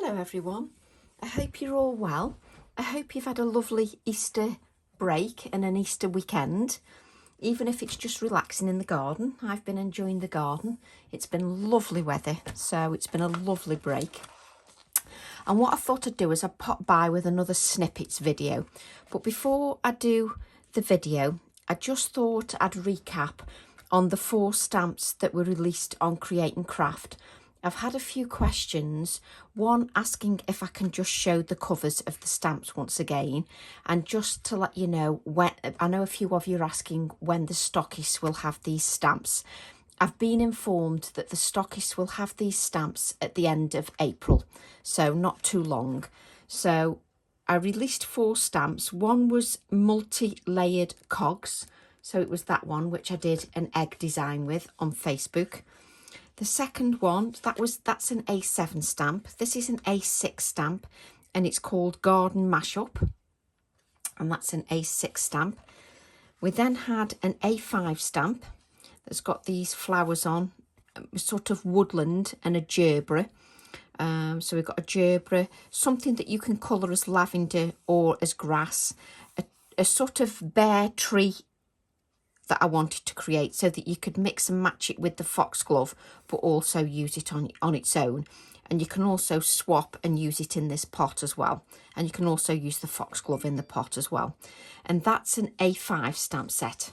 Hello everyone, I hope you're all well. I hope you've had a lovely Easter break and an Easter weekend, even if it's just relaxing in the garden. I've been enjoying the garden. It's been lovely weather, so it's been a lovely break. And what I thought I'd do is I'd pop by with another snippets video. But before I do the video, I just thought I'd recap on the 4 stamps that were released on Create and Craft. I've had a few questions, one asking if I can just show the covers of the stamps once again, and just to let you know, when I know a few of you are asking when the stockists will have these stamps. I've been informed that the stockists will have these stamps at the end of April, so not too long. So I released 4 stamps. One was multi-layered cogs, so it was that one which I did an egg design with on Facebook. The second one, that's an A7 stamp. This is an A6 stamp, and it's called Garden Mashup, and that's an A6 stamp. We then had an A5 stamp that's got these flowers on, sort of woodland, and a gerbera. So we've got a gerbera, something that you can colour as lavender or as grass, a sort of bare tree that I wanted to create, so that you could mix and match it with the foxglove but also use it on its own. And you can also swap and use it in this pot as well, and you can also use the foxglove in the pot as well. And that's an A5 stamp set.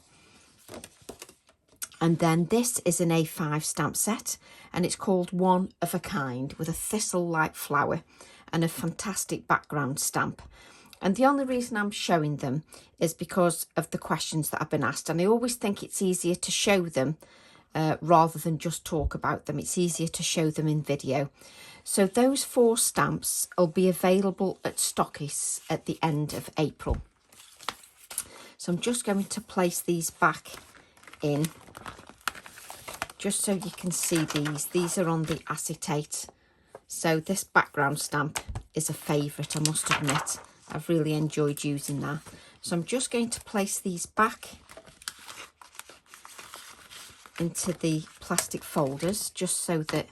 And then this is an A5 stamp set, and it's called One of a Kind, with a thistle-like flower and a fantastic background stamp. And the only reason I'm showing them is because of the questions that I've been asked. And I always think it's easier to show them rather than just talk about them. It's easier to show them in video. So those 4 stamps will be available at stockists at the end of April. So I'm just going to place these back in, just so you can see these. These are on the acetate. So this background stamp is a favourite, I must admit. I've really enjoyed using that. So I'm just going to place these back into the plastic folders, just so that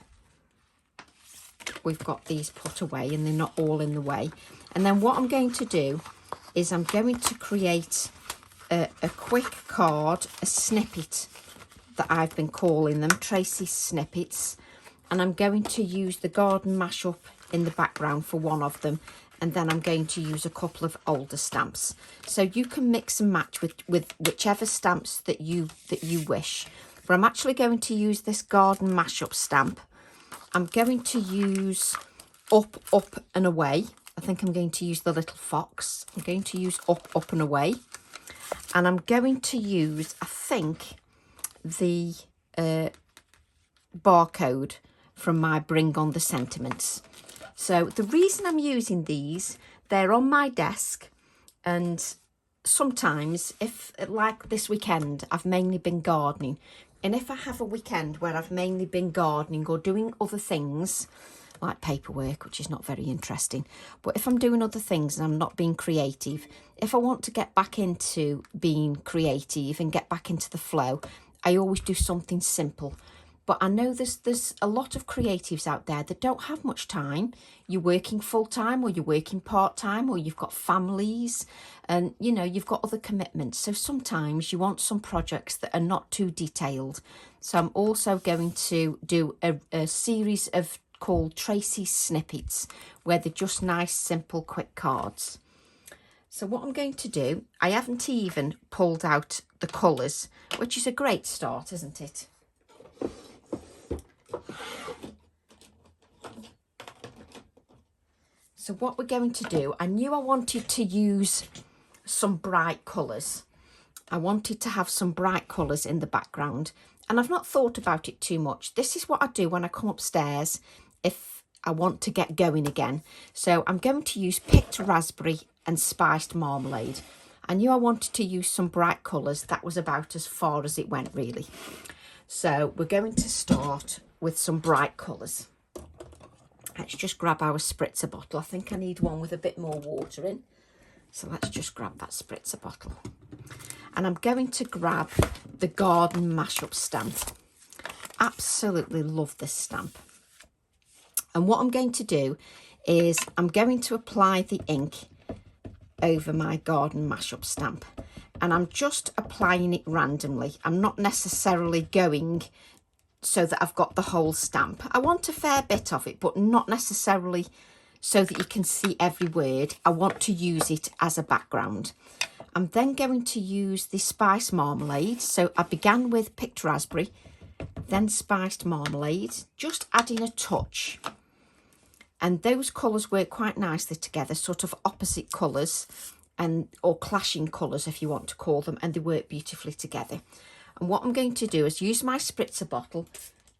we've got these put away and they're not all in the way. And then what I'm going to do is I'm going to create a quick card, a snippet that I've been calling them, Tracy's snippets. And I'm going to use the garden mashup in the background for one of them. And then I'm going to use a couple of older stamps. So you can mix and match with whichever stamps that you wish. But I'm actually going to use this garden mashup stamp. I'm going to use Up, Up and Away. I think I'm going to use the little fox. I'm going to use Up, Up and Away. And I'm going to use, I think, the barcode from my Bring On The Sentiments. So the reason I'm using these, they're on my desk, and sometimes, if like this weekend, I've mainly been gardening. And if I have a weekend where I've mainly been gardening or doing other things, like paperwork, which is not very interesting, but if I'm doing other things and I'm not being creative, if I want to get back into being creative and get back into the flow, I always do something simple. But I know there's a lot of creatives out there that don't have much time. You're working full-time, or you're working part-time, or you've got families, and, you know, you've got other commitments. So sometimes you want some projects that are not too detailed. So I'm also going to do a series of called Tracy's Snippets, where they're just nice, simple, quick cards. So what I'm going to do, I haven't even pulled out the colours, which is a great start, isn't it? So what we're going to do, I knew I wanted to use some bright colours. I wanted to have some bright colours in the background, and I've not thought about it too much. This is what I do when I come upstairs if I want to get going again. So I'm going to use picked raspberry and spiced marmalade. I knew I wanted to use some bright colours. That was about as far as it went, really. So we're going to start with some bright colours. Let's just grab our spritzer bottle. I think I need one with a bit more water in. So let's just grab that spritzer bottle. And I'm going to grab the garden mashup stamp. Absolutely love this stamp. And what I'm going to do is I'm going to apply the ink over my garden mashup stamp, and I'm just applying it randomly. I'm not necessarily going so that I've got the whole stamp. I want a fair bit of it, but not necessarily so that you can see every word. I want to use it as a background. I'm then going to use the spice marmalade. So I began with picked raspberry, then spiced marmalade, just adding a touch. And those colours work quite nicely together, sort of opposite colours, or clashing colours if you want to call them, and they work beautifully together. And what I'm going to do is use my spritzer bottle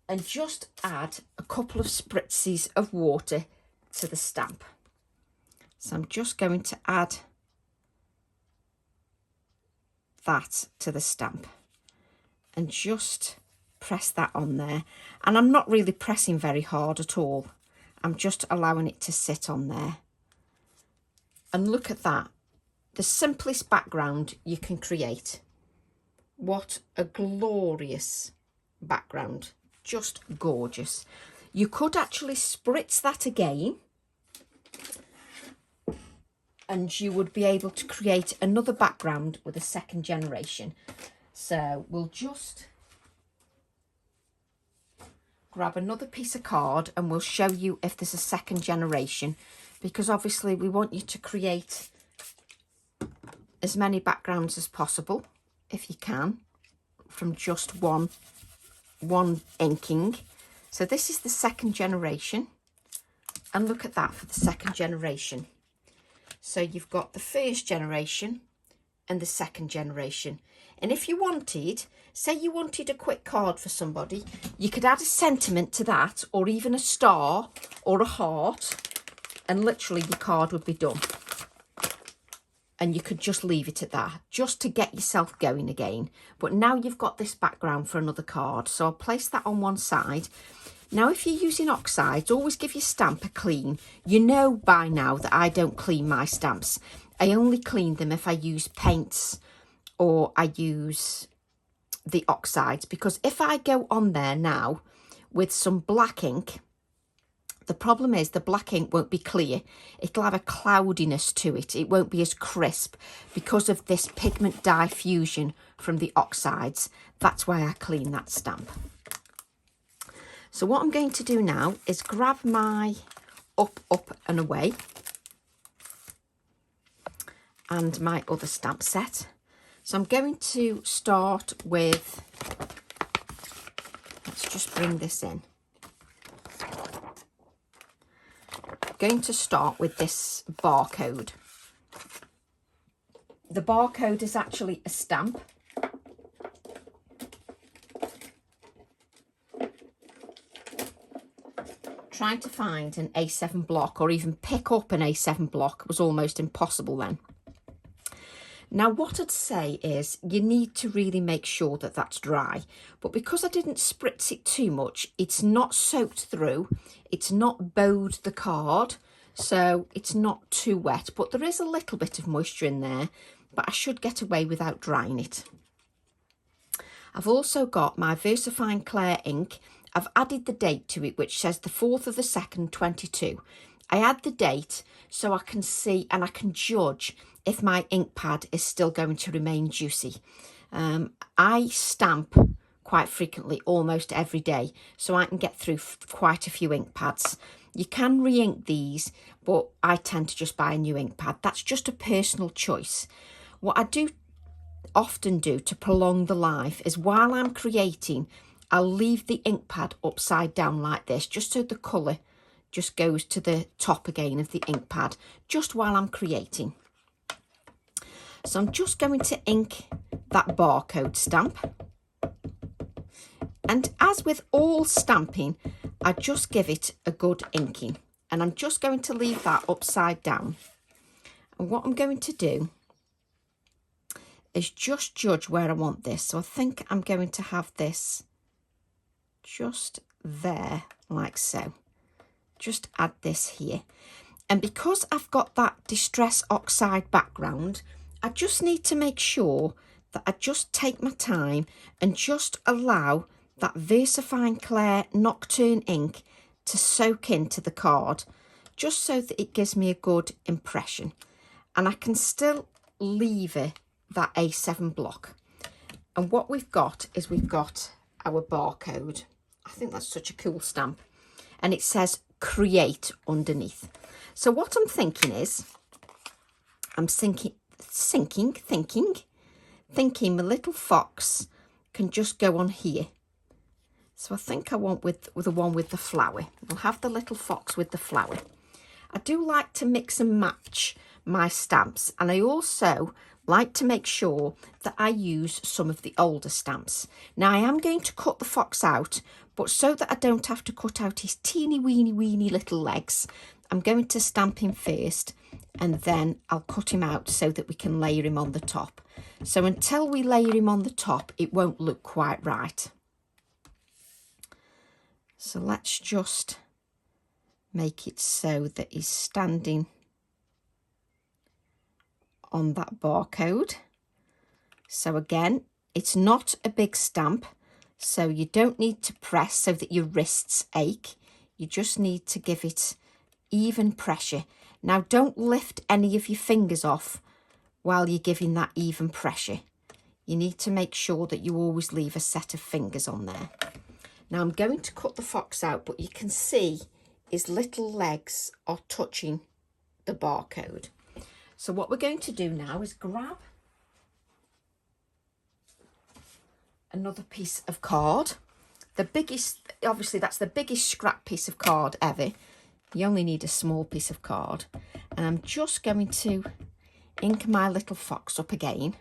and just add a couple of spritzes of water to the stamp. So I'm just going to add that to the stamp and just press that on there. And I'm not really pressing very hard at all. I'm just allowing it to sit on there. And look at that. The simplest background you can create. What a glorious background. Just gorgeous. You could actually spritz that again, and you would be able to create another background with a second generation. So we'll just grab another piece of card and we'll show you if there's a second generation, because obviously we want you to create as many backgrounds as possible, if you can, from just one inking. So this is the second generation, and look at that for the second generation. So you've got the first generation and the second generation. And if you wanted, say you wanted a quick card for somebody, you could add a sentiment to that, or even a star or a heart, and literally your card would be done. And you could just leave it at that, just to get yourself going again. But now you've got this background for another card. So I'll place that on one side. Now, if you're using oxides, always give your stamp a clean. You know by now that I don't clean my stamps. I only clean them if I use paints or I use the oxides. Because if I go on there now with some black ink, the problem is the black ink won't be clear. It'll have a cloudiness to it. It won't be as crisp because of this pigment diffusion from the oxides. That's why I clean that stamp. So what I'm going to do now is grab my Up, Up and Away and my other stamp set. So I'm going to start with, let's just bring this in. Going to start with this barcode. The barcode is actually a stamp. Trying to find an A7 block or even pick up an A7 block was almost impossible then. Now what I'd say is you need to really make sure that that's dry, but because I didn't spritz it too much, it's not soaked through, it's not bowed the card, so it's not too wet, but there is a little bit of moisture in there, but I should get away without drying it. I've also got my VersaFine Clair ink. I've added the date to it, which says the 4th of the 2nd, 22. I add the date so I can see and I can judge if my ink pad is still going to remain juicy. I stamp quite frequently, almost every day, so I can get through quite a few ink pads. You can re-ink these, but I tend to just buy a new ink pad. That's just a personal choice. What I do often do to prolong the life is while I'm creating, I'll leave the ink pad upside down like this, just so the colour just goes to the top again of the ink pad, just while I'm creating. So I'm just going to ink that barcode stamp. And as with all stamping, I just give it a good inking. And I'm just going to leave that upside down. And what I'm going to do is just judge where I want this. So I think I'm going to have this just there, like so. Just add this here. And because I've got that Distress Oxide background, I just need to make sure that I just take my time and just allow that VersaFine Clair Nocturne ink to soak into the card, just so that it gives me a good impression. And I can still lever that A7 block. And what we've got is we've got our barcode. I think that's such a cool stamp. And it says create underneath. So what I'm thinking is, I'm thinking my little fox can just go on here. So I think I want with the one with the flower. We'll have the little fox with the flower. I do like to mix and match my stamps, and I also like to make sure that I use some of the older stamps. Now I am going to cut the fox out, but so that I don't have to cut out his teeny weeny little legs, I'm going to stamp him first, and then I'll cut him out so that we can layer him on the top. So until we layer him on the top, it won't look quite right. So let's just make it so that he's standing on that barcode. So again, it's not a big stamp, so you don't need to press so that your wrists ache. You just need to give it even pressure. Now don't lift any of your fingers off while you're giving that even pressure. You need to make sure that you always leave a set of fingers on there. Now I'm going to cut the fox out, but you can see his little legs are touching the barcode. So what we're going to do now is grab another piece of card. The biggest, obviously that's the biggest scrap piece of card ever. You only need a small piece of card. And I'm just going to ink my little fox up again.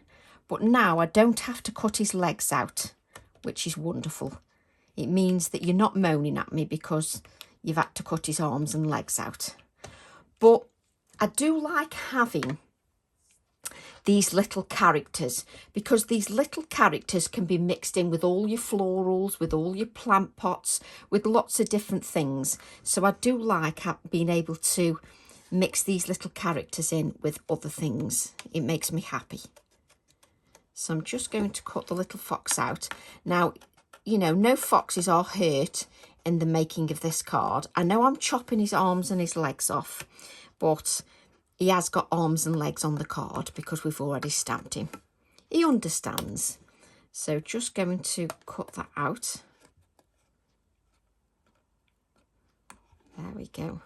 But now I don't have to cut his legs out, which is wonderful. It means that you're not moaning at me because you've had to cut his arms and legs out. But I do like having these little characters, because these little characters can be mixed in with all your florals, with all your plant pots, with lots of different things. So I do like being able to mix these little characters in with other things. It makes me happy. So I'm just going to cut the little fox out. Now, you know, no foxes are hurt in the making of this card. I know I'm chopping his arms and his legs off, but he has got arms and legs on the card because we've already stamped him. He understands. So just going to cut that out. There we go.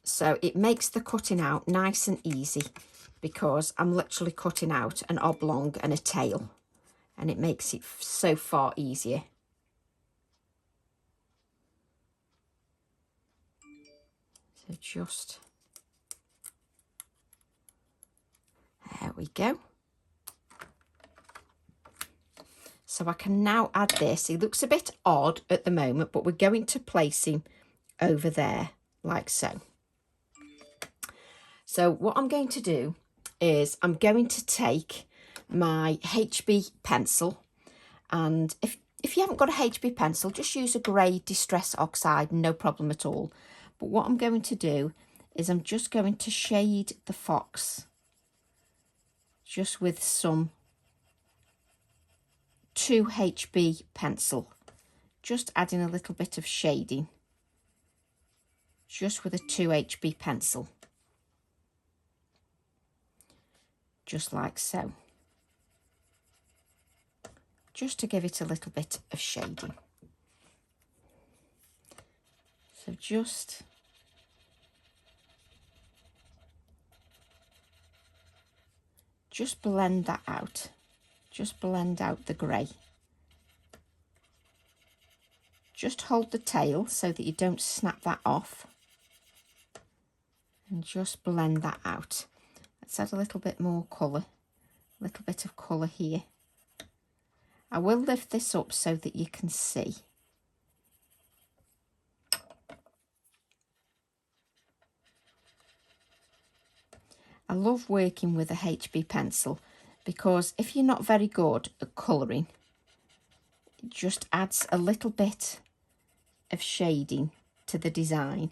So it makes the cutting out nice and easy because I'm literally cutting out an oblong and a tail, and it makes it so far easier. So just, there we go. So I can now add this. He looks a bit odd at the moment, but we're going to place him over there like so. So what I'm going to do is I'm going to take my HB pencil, and if you haven't got a HB pencil, just use a grey Distress Oxide, no problem at all. But what I'm going to do is I'm just going to shade the fox just with some 2 HB pencil, just adding a little bit of shading just with a 2 HB pencil, just like so, just to give it a little bit of shading. So just blend that out. Just blend out the grey. Just hold the tail so that you don't snap that off. And just blend that out. Let's add a little bit more colour. A little bit of colour here. I will lift this up so that you can see. I love working with a HB pencil because if you're not very good at colouring, it just adds a little bit of shading to the design,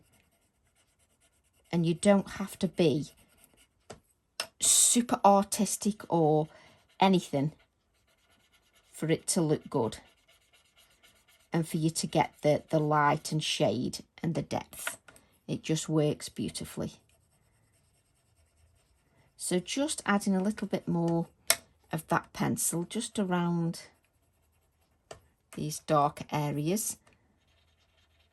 and you don't have to be super artistic or anything for it to look good. and for you to get the light and shade and the depth. It just works beautifully. So just adding a little bit more of that pencil just around these dark areas.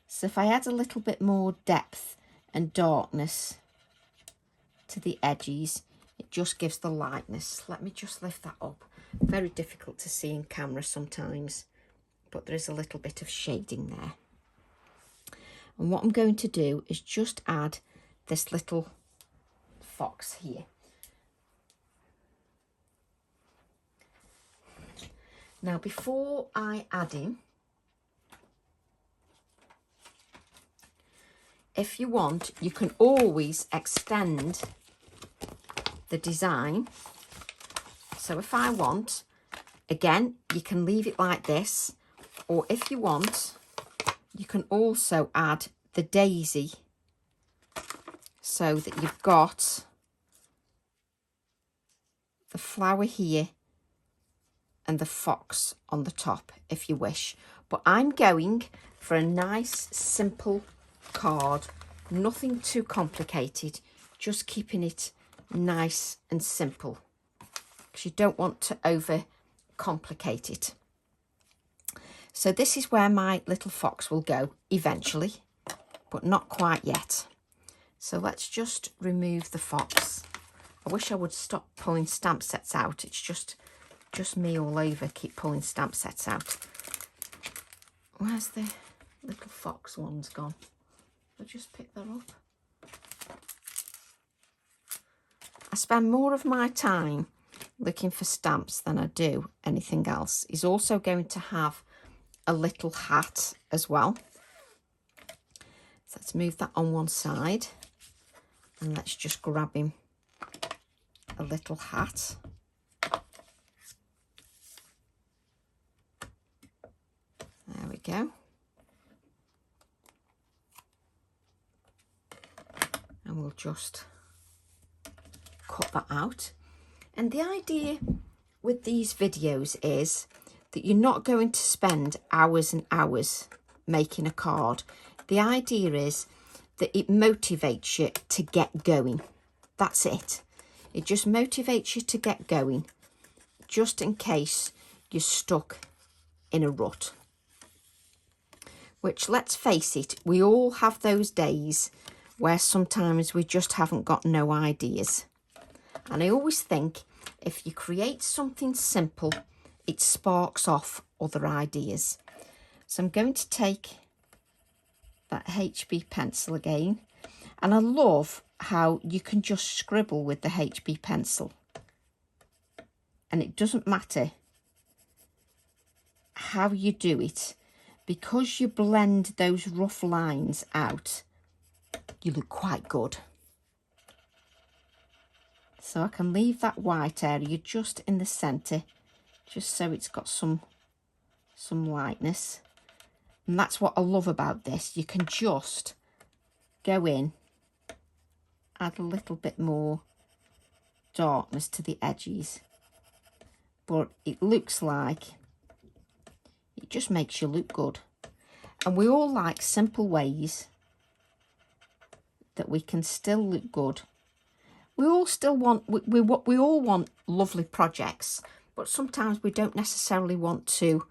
So if I add a little bit more depth and darkness to the edges, it just gives the lightness. Let me just lift that up. Very difficult to see in camera sometimes, but there is a little bit of shading there. And what I'm going to do is just add this little fox here. Now, before I add him, if you want, you can always extend the design. So if I want, again, you can leave it like this, or if you want, you can also add the daisy so that you've got the flower here and the fox on the top if you wish. But I'm going for a nice simple card, nothing too complicated, just keeping it nice and simple because you don't want to over complicate it. So this is where my little fox will go eventually, but not quite yet. So let's just remove the fox. I wish I would stop pulling stamp sets out. It's just me all over, keep pulling stamp sets out. Where's the little fox ones gone? I'll just pick that up. I spend more of my time looking for stamps than I do anything else. He's also going to have a little hat as well. So let's move that on one side and let's just grab him a little hat. There we go. And we'll just cut that out. And the idea with these videos is that you're not going to spend hours and hours making a card. The idea is that it motivates you to get going. That's it. It just motivates you to get going, just in case you're stuck in a rut. Which, let's face it, we all have those days where sometimes we just haven't got no ideas. And I always think if you create something simple, it sparks off other ideas. So I'm going to take that HB pencil again. And I love how you can just scribble with the HB pencil. And it doesn't matter how you do it. Because you blend those rough lines out, you look quite good. So I can leave that white area just in the centre, just so it's got some lightness. And that's what I love about this. You can just go in, add a little bit more darkness to the edges. But it looks like, it just makes you look good. And we all like simple ways that we can still look good. We all still want, we all want lovely projects, but sometimes we don't necessarily want to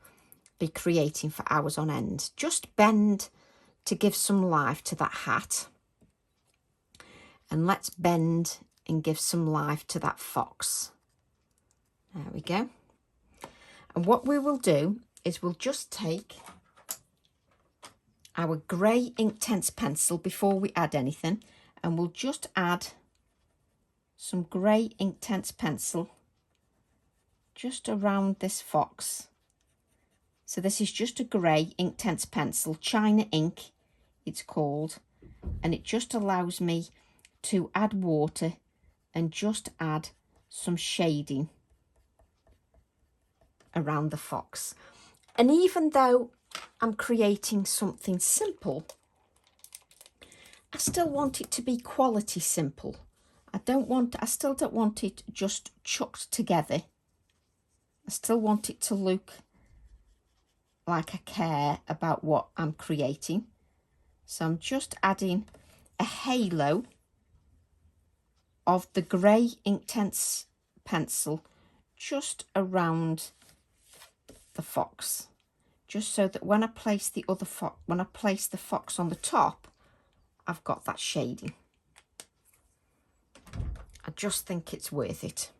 be creating for hours on end. Just bend to give some life to that hat. And let's bend and give some life to that fox. There we go. And what we will do is we'll just take our grey Inktense pencil before we add anything, and we'll just add some grey Inktense pencil just around this fox. So this is just a grey Inktense pencil, China ink it's called, and it just allows me to add water and just add some shading around the fox. And even though I'm creating something simple, I still want it to be quality simple. I still don't want it just chucked together. I still want it to look like I care about what I'm creating. So I'm just adding a halo of the grey Inktense pencil just around the fox, just so that when I place the other fox, when I place the fox on the top, I've got that shading. I just think it's worth it.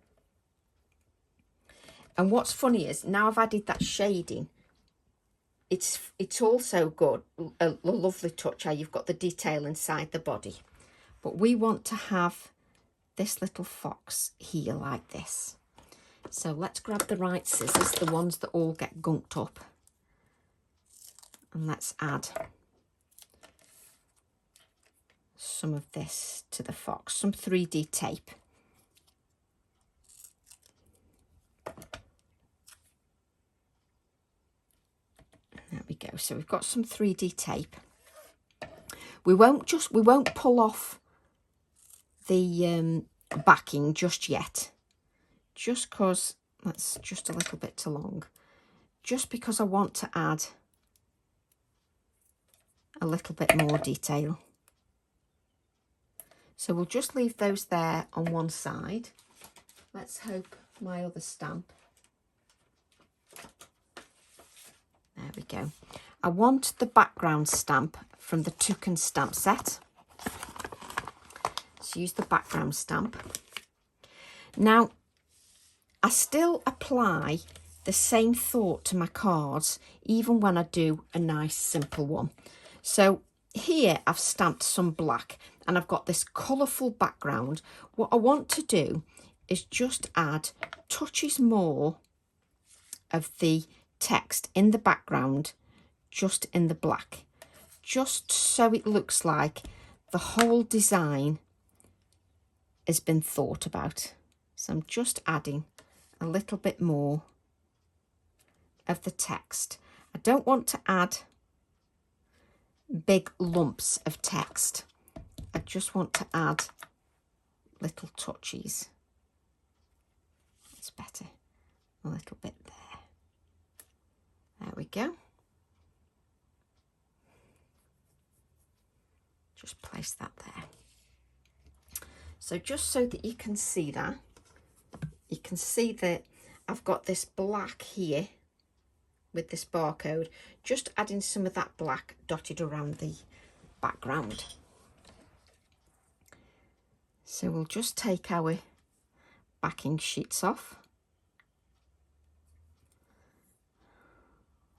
And what's funny is now I've added that shading, it's also good, a lovely touch how you've got the detail inside the body. But we want to have this little fox here like this. So let's grab the right scissors, the ones that all get gunked up. And let's add some of this to the fox, some 3D tape. There we go. So we've got some 3D tape. We won't pull off the backing just yet, just because that's just a little bit too long, just because I want to add a little bit more detail. So we'll just leave those there on one side. Let's hope my other stamp. There we go. I want the background stamp from the Toucan stamp set. So use the background stamp. Now, I still apply the same thought to my cards, even when I do a nice simple one. So here I've stamped some black and I've got this colourful background. What I want to do is just add touches more of the text in the background, just in the black, just so it looks like the whole design has been thought about. So I'm just adding a little bit more of the text. I don't want to add big lumps of text. I just want to add little touches. That's better. A little bit there. There we go. Just place that there. So just so that you can see that, you can see that I've got this black here with this barcode, just adding some of that black dotted around the background. So we'll just take our backing sheets off,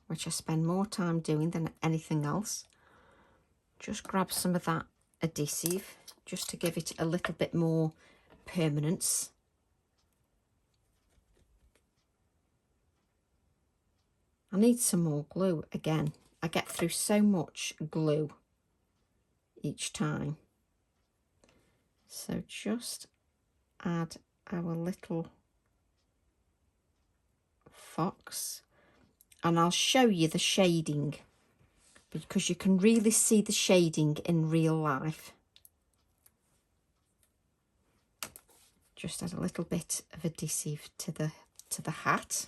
which I spend more time doing than anything else. Just grab some of that adhesive just to give it a little bit more permanence. I need some more glue again. I get through so much glue each time. So just add our little fox, and I'll show you the shading because you can really see the shading in real life. Just add a little bit of adhesive to the hat.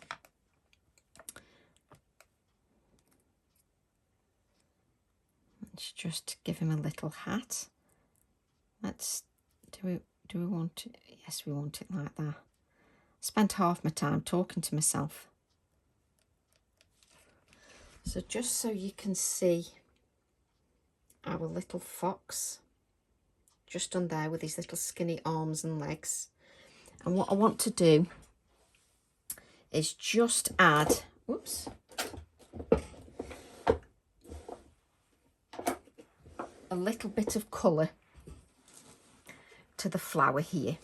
Let's just give him a little hat. Let's do we want it? Yes, we want it like that. Spent half my time talking to myself. So just so you can see our little fox just on there with his little skinny arms and legs. And what I want to do is just add, whoops, a little bit of colour to the flower here.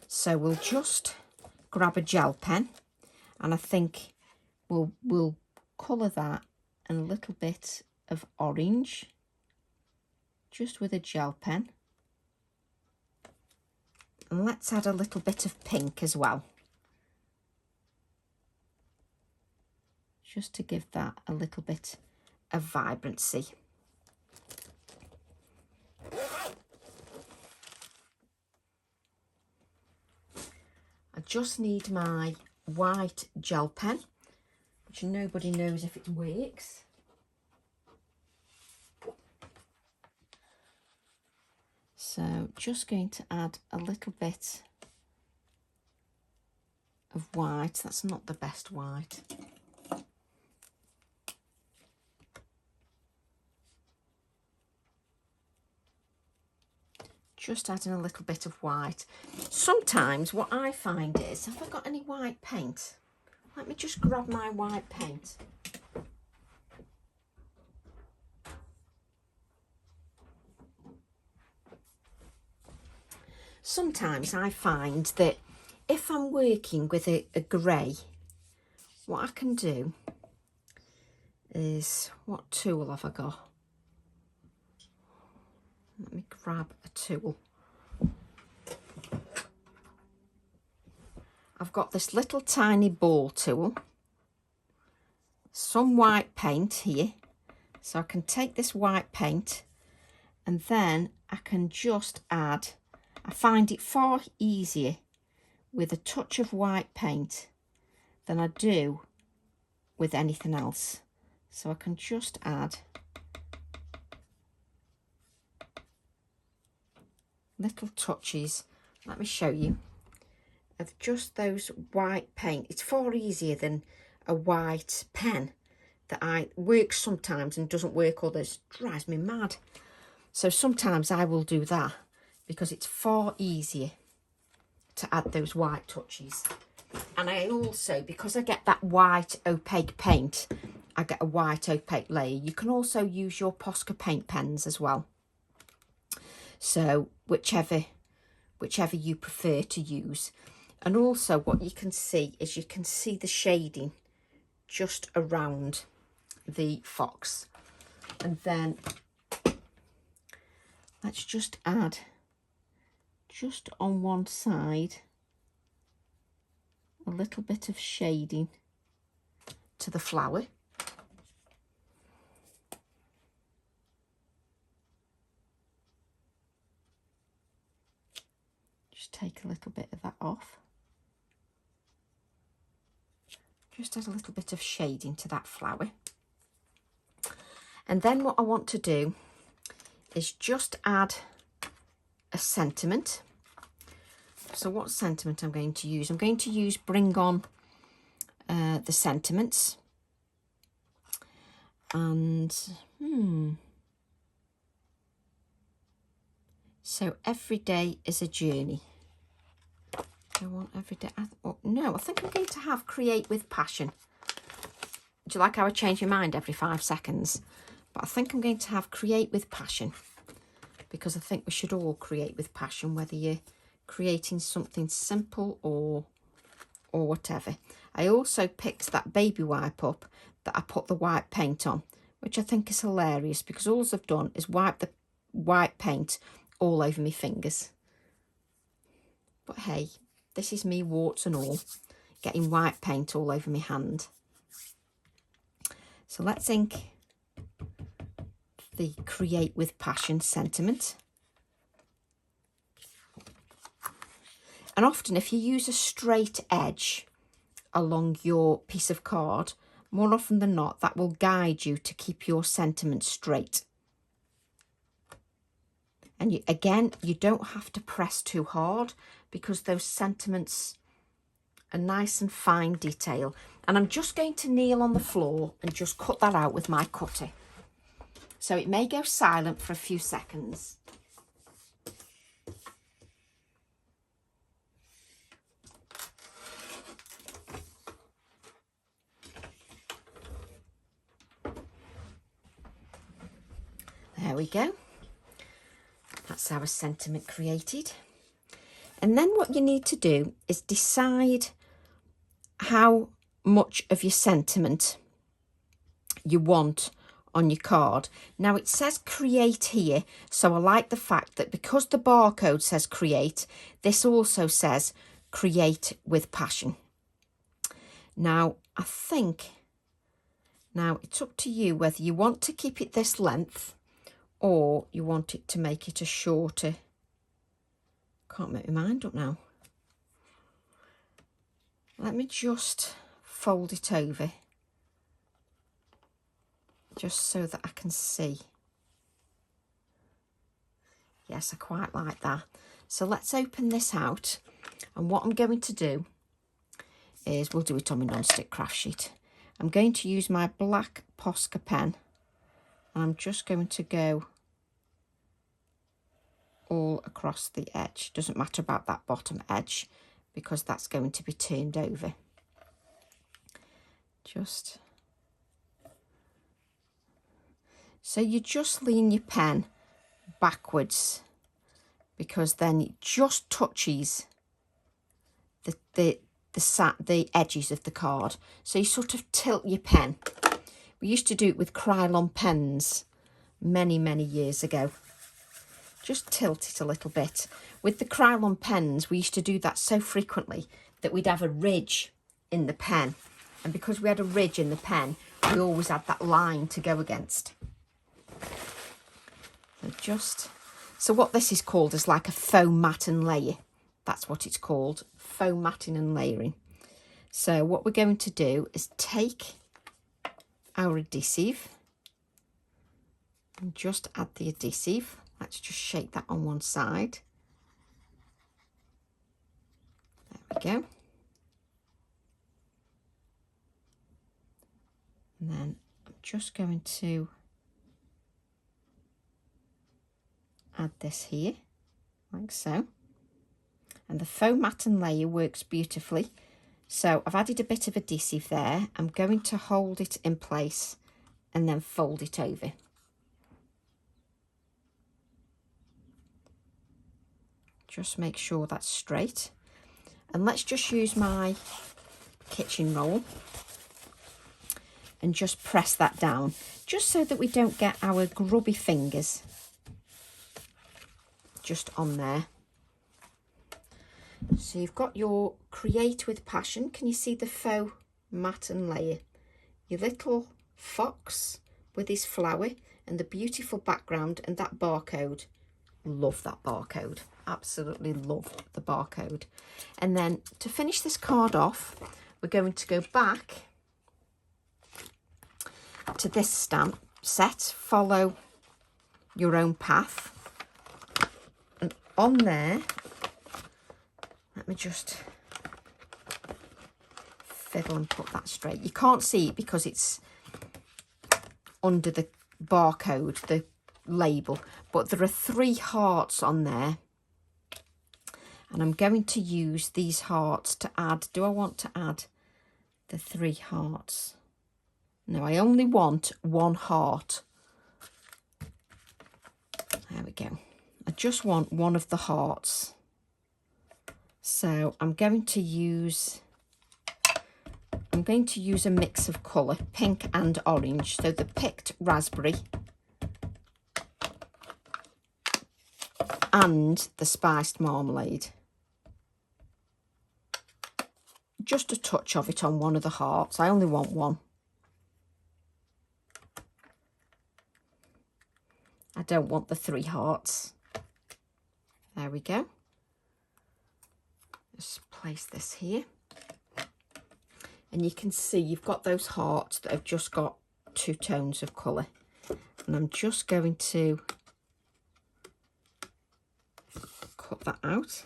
So we'll just grab a gel pen, and I think we'll colour that in a little bit of orange, just with a gel pen. And let's add a little bit of pink as well, just to give that a little bit of vibrancy. I just need my white gel pen. which nobody knows if it works. So just going to add a little bit of white. That's not the best white. Just adding a little bit of white. Sometimes what I find is, have I got any white paint? Let me just grab my white paint. Sometimes I find that if I'm working with a grey, what I can do is, what tool have I got? Let me grab a tool. I've got this little tiny ball tool, some white paint here, so I can take this white paint and then I can just add, I find it far easier with a touch of white paint than I do with anything else. So I can just add little touches, let me show you, of just those white paint. It's far easier than a white pen that works sometimes and doesn't work others. Drives me mad. So sometimes I will do that because it's far easier to add those white touches. And I also, because I get that white opaque paint, I get a white opaque layer. You can also use your Posca paint pens as well. So whichever you prefer to use. And also what you can see is you can see the shading just around the fox. And then let's just add just on one side a little bit of shading to the flower. Just take a little bit of that off. Just add a little bit of shading to that flower. And then what I want to do is just add a sentiment. So what sentiment I'm going to use? I'm going to use Bring On the Sentiments. And, so every day is a journey. I want every day. No, I think I'm going to have Create with Passion. Do you like how I change my mind every 5 seconds? But I think I'm going to have Create with Passion, because I think we should all create with passion, whether you're creating something simple or whatever. I also picked that baby wipe up that I put the white paint on, which I think is hilarious, because all I've done is wipe the white paint all over my fingers. But hey, this is me, warts and all, getting white paint all over my hand. So let's ink the Create with Passion sentiment. And often if you use a straight edge along your piece of card, more often than not, that will guide you to keep your sentiment straight. And again, you don't have to press too hard, because those sentiments are nice and fine detail. And I'm just going to kneel on the floor and just cut that out with my cutter. So it may go silent for a few seconds. There we go. That's our sentiment created. And then what you need to do is decide how much of your sentiment you want on your card. Now it says create here, so I like the fact that because the barcode says create, this also says Create with Passion. Now I think, now it's up to you whether you want to keep it this length or you want it to make it a shorter. Can't make my mind up now. Let me just fold it over just so that I can see. Yes, I quite like that. So let's open this out, and what I'm going to do is, we'll do it on my non-stick craft sheet. I'm going to use my black Posca pen, and I'm just going to go all across the edge. Doesn't matter about that bottom edge, because that's going to be turned over. Just so you just lean your pen backwards, because then it just touches the edges of the card. So you sort of tilt your pen. We used to do it with Krylon pens many years ago. Just tilt it a little bit. With the Krylon pens, we used to do that so frequently that we'd have a ridge in the pen. And because we had a ridge in the pen, we always had that line to go against. So what this is called is like a foam mat and layer. That's what it's called, foam matting and layering. So what we're going to do is take our adhesive and just add the adhesive. Let's just shake that on one side. There we go. And then I'm just going to add this here, like so. And the foam mat and layer works beautifully. So I've added a bit of adhesive there. I'm going to hold it in place and then fold it over. Just make sure that's straight. And let's just use my kitchen roll and just press that down, just so that we don't get our grubby fingers just on there. So you've got your Create with Passion. Can you see the faux mat and layer? Your little fox with his flower and the beautiful background and that barcode. Love that barcode. Absolutely love the barcode. And then to finish this card off, we're going to go back to this stamp set, Follow Your Own Path. And on there, let me just fiddle and put that straight. You can't see it because it's under the barcode, the label, but there are 3 hearts on there. And I'm going to use these hearts to add. Do I want to add the 3 hearts? No, I only want 1 heart. There we go. I just want 1 of the hearts. So I'm going to use a mix of colour, pink and orange. So the picked raspberry and the spiced marmalade. Just a touch of it on 1 of the hearts. I only want 1. I don't want the 3 hearts. There we go. Just place this here. And you can see you've got those hearts that have just got 2 tones of colour. And I'm just going to cut that out.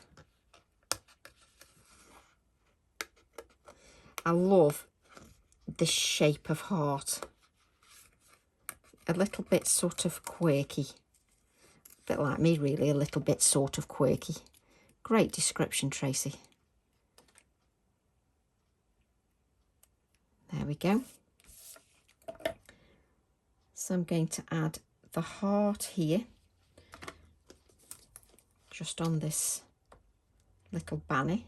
I love this shape of heart. A little bit sort of quirky. A bit like me really, a little bit sort of quirky. Great description, Tracy. There we go. So I'm going to add the heart here, just on this little banner.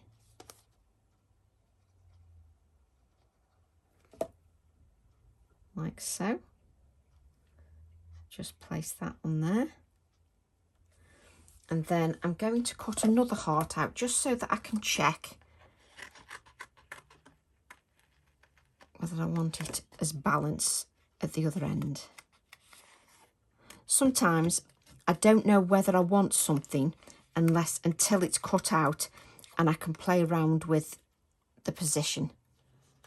Like so. Just place that on there. And then I'm going to cut another heart out just so that I can check whether I want it as balanced at the other end. Sometimes I don't know whether I want something until it's cut out and I can play around with the position.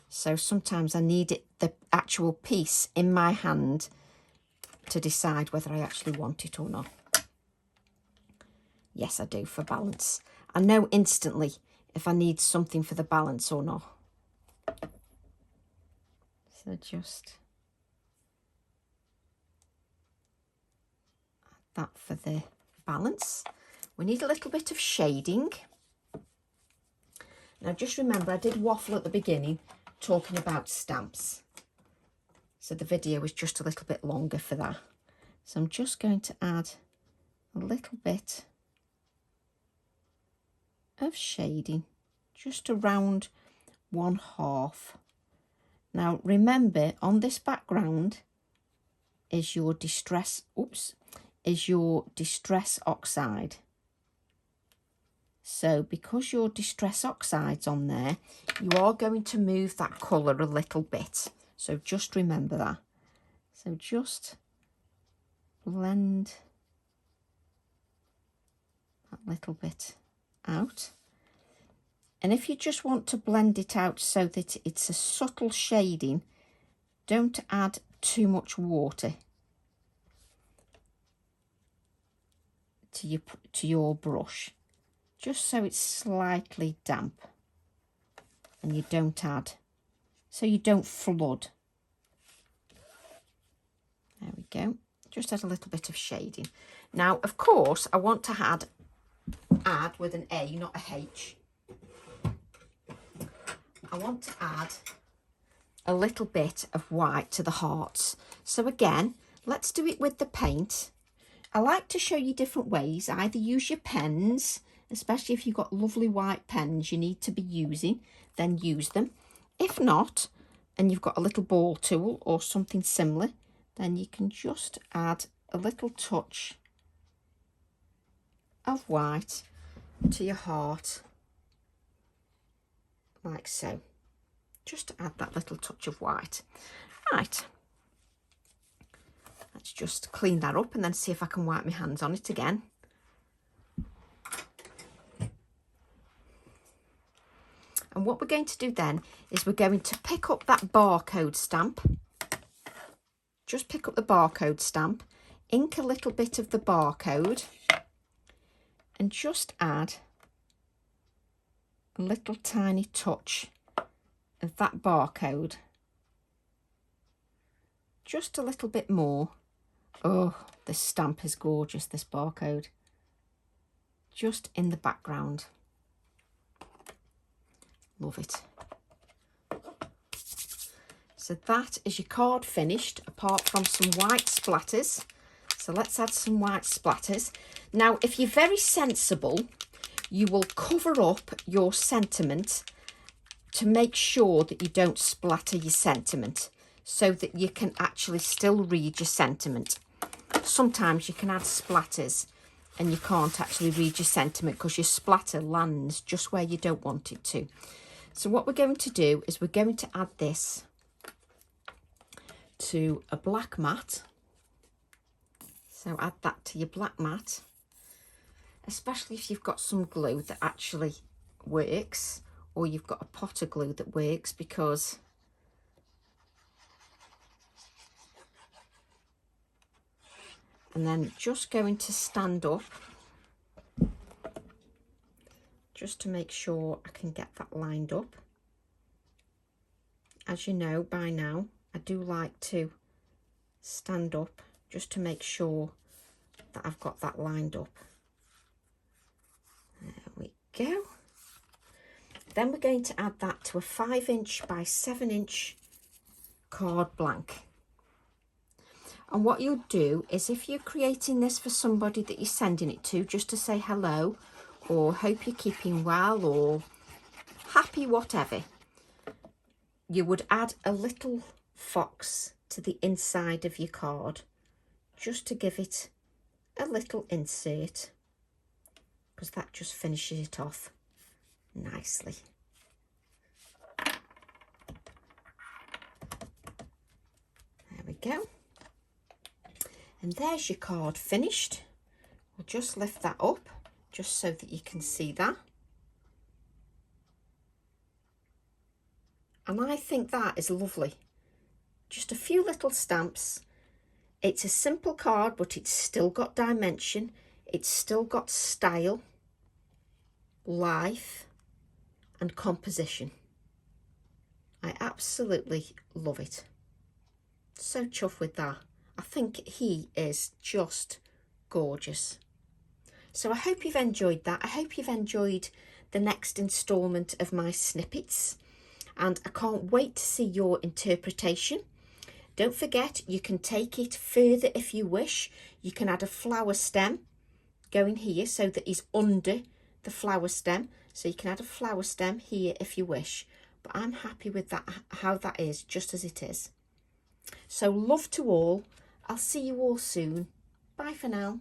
So sometimes I need the actual piece in my hand to decide whether I actually want it or not. Yes, I do, for balance. I know instantly if I need something for the balance or not. So just add that for the balance. We need a little bit of shading. Now just remember, I did waffle at the beginning talking about stamps. So the video was just a little bit longer for that. So I'm just going to add a little bit of shading just around 1/2. Now remember, on this background is your distress oxide. So because your distress oxide's on there, you are going to move that colour a little bit. So just remember that. So just blend that little bit out. And if you just want to blend it out so that it's a subtle shading, don't add too much water to your brush, just so it's slightly damp and you don't add, so you don't flood. There we go. Just add a little bit of shading. Now, of course, I want to add with an A, not a H. I want to add a little bit of white to the hearts. So again, let's do it with the paint. I like to show you different ways. Either use your pens, especially if you've got lovely white pens you need to be using, then use them. If not, and you've got a little ball tool or something similar, then you can just add a little touch of white to your heart, like so. Just to add that little touch of white. Right, let's just clean that up and then see if I can wipe my hands on it again. And what we're going to do then is we're going to pick up that barcode stamp. Just pick up the barcode stamp, ink a little bit of the barcode, and just add a little tiny touch of that barcode. Just a little bit more. Oh, this stamp is gorgeous, this barcode. Just in the background. Love it. So that is your card finished, apart from some white splatters. So let's add some white splatters. Now, if you're very sensible, you will cover up your sentiment to make sure that you don't splatter your sentiment, so that you can actually still read your sentiment. Sometimes you can add splatters and you can't actually read your sentiment because your splatter lands just where you don't want it to. So what we're going to do is we're going to add this to a black mat. So add that to your black mat, especially if you've got some glue that actually works, or you've got a pot of glue that works, because and then just going to stand up just to make sure I can get that lined up. As you know by now, I do like to stand up just to make sure that I've got that lined up. There we go. Then we're going to add that to a 5" by 7" card blank. And what you'll do is, if you're creating this for somebody that you're sending it to, just to say hello, or hope you're keeping well, or happy, whatever, you would add a little fox to the inside of your card, just to give it a little insert, because that just finishes it off nicely. There we go. And there's your card finished. We'll just lift that up just so that you can see that. And I think that is lovely. Just a few little stamps It's a simple card, but it's still got dimension. It's still got style, life, and composition. I absolutely love it. So chuffed with that. I think he is just gorgeous. So I hope you've enjoyed that. I hope you've enjoyed the next instalment of my snippets, and I can't wait to see your interpretation. Don't forget, you can take it further if you wish. You can add a flower stem going here so that he's under the flower stem. So you can add a flower stem here if you wish. But I'm happy with that, how that is, just as it is. So love to all. I'll see you all soon. Bye for now.